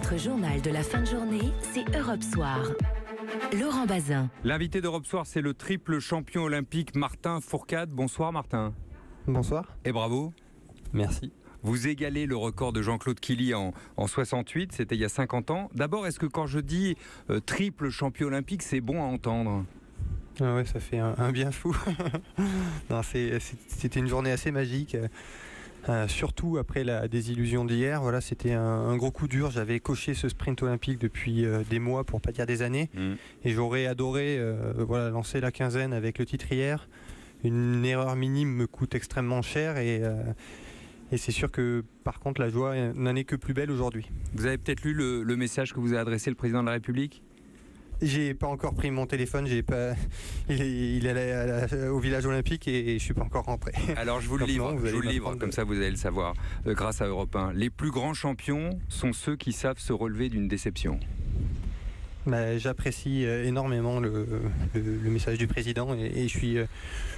Votre journal de la fin de journée, c'est Europe Soir. Laurent Bazin. L'invité d'Europe Soir, c'est le triple champion olympique Martin Fourcade. Bonsoir Martin. Bonsoir. Et bravo. Merci. Vous égalez le record de Jean-Claude Killy en 68, c'était il y a 50 ans. D'abord, est-ce que quand je dis triple champion olympique, c'est bon à entendre ? Ah ouais, ça fait un bien fou. Non, c'était une journée assez magique. Surtout après la désillusion d'hier, voilà, c'était un gros coup dur. J'avais coché ce sprint olympique depuis des mois, pour pas dire des années, et j'aurais adoré lancer la quinzaine avec le titre hier. Une erreur minime me coûte extrêmement cher et c'est sûr que par contre la joie n'en est que plus belle aujourd'hui. Vous avez peut-être lu le message que vous a adressé le président de la République ? J'ai pas encore pris mon téléphone, il allait au village olympique et je suis pas encore rentré. Alors je vous le livre, comme ça vous allez le savoir, grâce à Europe 1. Les plus grands champions sont ceux qui savent se relever d'une déception. J'apprécie énormément le message du président et je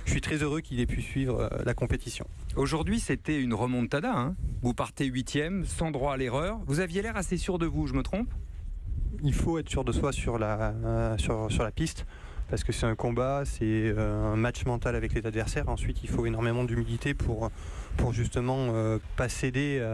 suis très heureux qu'il ait pu suivre la compétition. Aujourd'hui, c'était une remontada, hein. Vous partez 8e, sans droit à l'erreur. Vous aviez l'air assez sûr de vous, je me trompe ? Il faut être sûr de soi sur la piste, parce que c'est un combat, c'est un match mental avec les adversaires. Ensuite, il faut énormément d'humilité pour justement pas céder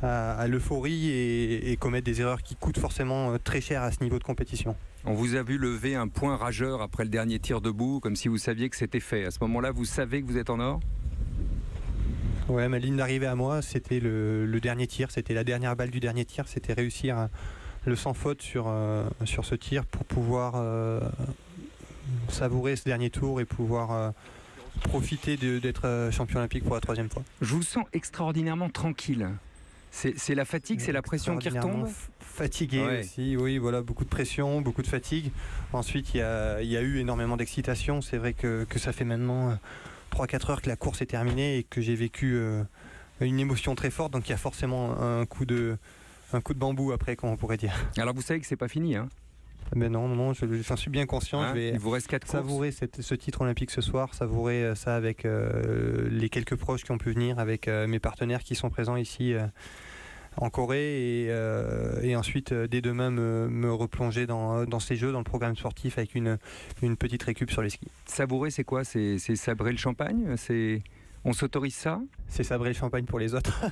à l'euphorie et commettre des erreurs qui coûtent forcément très cher à ce niveau de compétition. On vous a vu lever un point rageur après le dernier tir debout, comme si vous saviez que c'était fait. À ce moment-là, vous savez que vous êtes en or ? Ouais, ma ligne d'arrivée à moi, c'était le dernier tir, c'était la dernière balle du dernier tir, c'était réussir le sans faute sur ce tir pour pouvoir savourer ce dernier tour et pouvoir profiter d'être champion olympique pour la 3e fois. Je vous sens extraordinairement tranquille. C'est la fatigue, c'est la pression qui retombe ? Fatigué aussi, oui, voilà, beaucoup de pression, beaucoup de fatigue. Ensuite, il y a eu énormément d'excitation. C'est vrai que ça fait maintenant 3-4 heures que la course est terminée et que j'ai vécu une émotion très forte. Donc il y a forcément un coup de bambou après, comme on pourrait dire. Alors vous savez que c'est pas fini, hein ? Mais non, j'en suis bien conscient. Je vais il vous reste 4 courses. Savourer ce titre olympique ce soir, savourer ça avec les quelques proches qui ont pu venir, avec mes partenaires qui sont présents ici en Corée et ensuite dès demain me replonger dans ces jeux, dans le programme sportif avec une petite récup sur les skis. Savourer, c'est quoi ? C'est sabrer le champagne ? On s'autorise ça ? C'est sabrer le champagne pour les autres.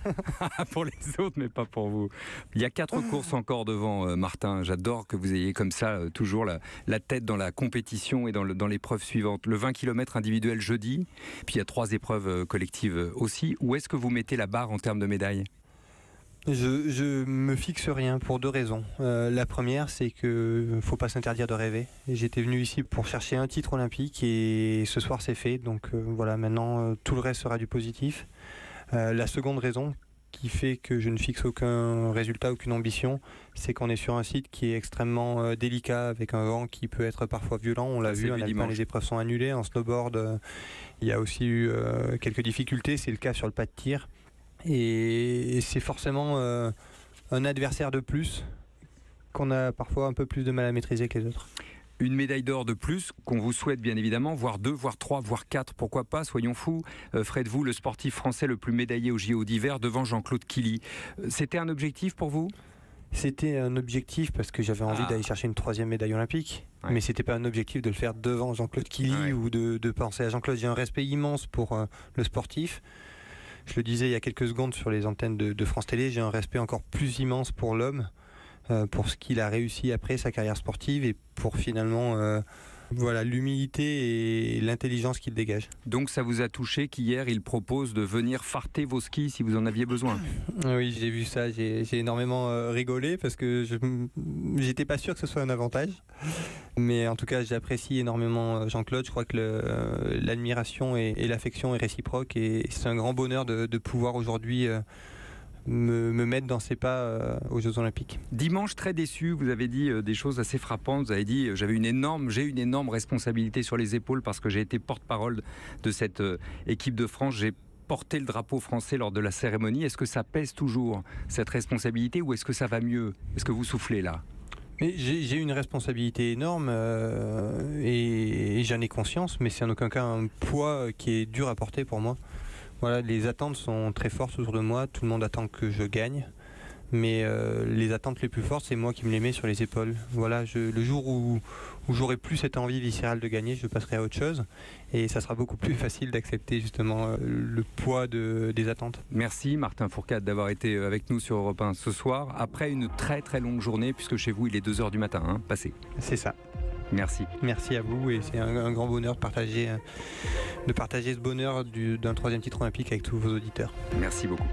Pour les autres, mais pas pour vous. Il y a 4 courses encore devant, Martin. J'adore que vous ayez comme ça toujours la tête dans la compétition et dans l'épreuve suivante. Le 20 km individuel jeudi, puis il y a 3 épreuves collectives aussi. Où est-ce que vous mettez la barre en termes de médailles ? Je me fixe rien pour 2 raisons. La première, c'est qu'il ne faut pas s'interdire de rêver. J'étais venu ici pour chercher un titre olympique et ce soir c'est fait. Donc voilà, maintenant tout le reste sera du positif. La seconde raison qui fait que je ne fixe aucun résultat, aucune ambition, c'est qu'on est sur un site qui est extrêmement délicat, avec un vent qui peut être parfois violent. On l'a vu, en alpin, les épreuves sont annulées. En snowboard, il y a aussi eu quelques difficultés. C'est le cas sur le pas de tir. Et c'est forcément un adversaire de plus qu'on a parfois un peu plus de mal à maîtriser que les autres. Une médaille d'or de plus qu'on vous souhaite bien évidemment, voire 2, voire 3, voire 4, pourquoi pas, soyons fous. Ferez-vous le sportif français le plus médaillé au JO d'hiver devant Jean-Claude Killy. C'était un objectif pour vous ? C'était un objectif parce que j'avais envie d'aller chercher une 3e médaille olympique, mais c'était pas un objectif de le faire devant Jean-Claude Killy ou de penser à Jean-Claude. J'ai un respect immense pour le sportif. Je le disais il y a quelques secondes sur les antennes de France Télé, j'ai un respect encore plus immense pour l'homme, pour ce qu'il a réussi après sa carrière sportive et pour finalement l'humilité et l'intelligence qu'il dégage. Donc ça vous a touché qu'hier il propose de venir farter vos skis si vous en aviez besoin ? Oui, j'ai vu ça, j'ai énormément rigolé parce que j'étais pas sûr que ce soit un avantage. Mais en tout cas, j'apprécie énormément Jean-Claude. Je crois que l'admiration et l'affection est réciproque et c'est un grand bonheur de pouvoir aujourd'hui me mettre dans ses pas aux Jeux Olympiques. Dimanche, très déçu, vous avez dit des choses assez frappantes. Vous avez dit j'ai une énorme responsabilité sur les épaules parce que j'ai été porte-parole de cette équipe de France. J'ai porté le drapeau français lors de la cérémonie. Est-ce que ça pèse toujours, cette responsabilité, ou est-ce que ça va mieux ? Est-ce que vous soufflez là ? Mais j'ai une responsabilité énorme et j'en ai conscience, mais c'est en aucun cas un poids qui est dur à porter pour moi. Voilà, les attentes sont très fortes autour de moi, tout le monde attend que je gagne. Mais les attentes les plus fortes, c'est moi qui me les mets sur les épaules. Voilà, le jour où j'aurai plus cette envie viscérale de gagner, je passerai à autre chose. Et ça sera beaucoup plus facile d'accepter justement le poids des attentes. Merci Martin Fourcade d'avoir été avec nous sur Europe 1 ce soir, après une très très longue journée, puisque chez vous il est 2h du matin, passé. C'est ça. Merci. Merci à vous, et c'est un grand bonheur de partager ce bonheur d'un 3e titre olympique avec tous vos auditeurs. Merci beaucoup.